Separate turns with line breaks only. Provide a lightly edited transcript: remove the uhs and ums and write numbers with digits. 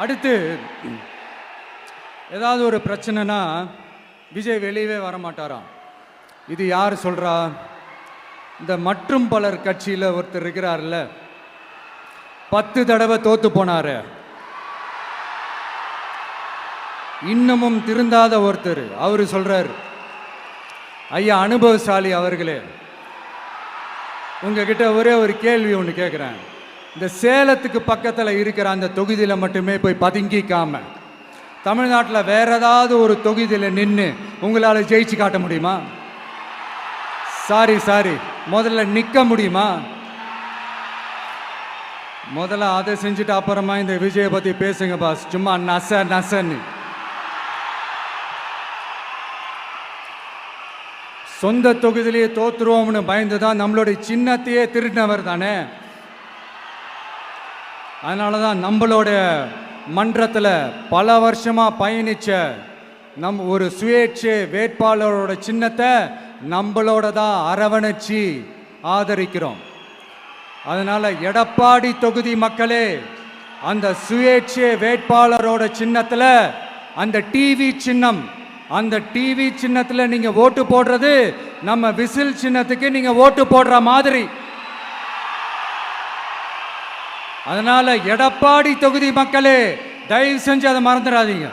அடுத்து ஏதாவது ஒரு பிரச்சனைனா விஜய் வெளியவே வரமாட்டாராம். இது யார் சொல்றா? இந்த மற்றும் பலர் கட்சியில் ஒருத்தர் இருக்கிறார்ல, 10 தடவை தோத்து போனாரு, இன்னமும் திருந்தாத ஒருத்தர். அவரு சொல்றார், ஐயா அனுபவசாலி அவர்களே, உங்ககிட்ட ஒரே ஒரு கேள்வி ஒன்று கேட்குறேன். இந்த சேலத்துக்கு பக்கத்தில் இருக்கிற அந்த தொகுதியில் மட்டுமே போய் பதுங்கிக்காம தமிழ்நாட்டில் வேற ஏதாவது ஒரு தொகுதியில் நின்று உங்களால் ஜெயிச்சு காட்ட முடியுமா? சாரி, முதல்ல நிற்க முடியுமா? முதல்ல அதை செஞ்சுட்டு அப்புறமா இந்த விஜயை பற்றி பேசுங்க பாஸ். சும்மா நசன்னு. சொந்த தொகுதியிலேயே தோத்துருவோம்னு பயந்து தான் நம்மளுடைய சின்னத்தையே திருடினவர் தானே. அதனால தான் நம்மளோட மன்றத்தில் பல வருஷமாக பயணிச்ச ஒரு சுயேட்சை வேட்பாளரோட சின்னத்தை நம்மளோட தான் அரவணைச்சி ஆதரிக்கிறோம். அதனால எடப்பாடி தொகுதி மக்களே, அந்த சுயேட்சை வேட்பாளரோட சின்னத்தில் அந்த டிவி சின்னம், அந்த டிவி சின்னத்தில் நீங்க ஓட்டு போடுறது நம்ம விசில் சின்னத்துக்கு நீங்க ஓட்டு போடுற மாதிரி. அதனால எடப்பாடி தொகுதி மக்களே, தயவு செஞ்சு அதை மறந்துடாதீங்க.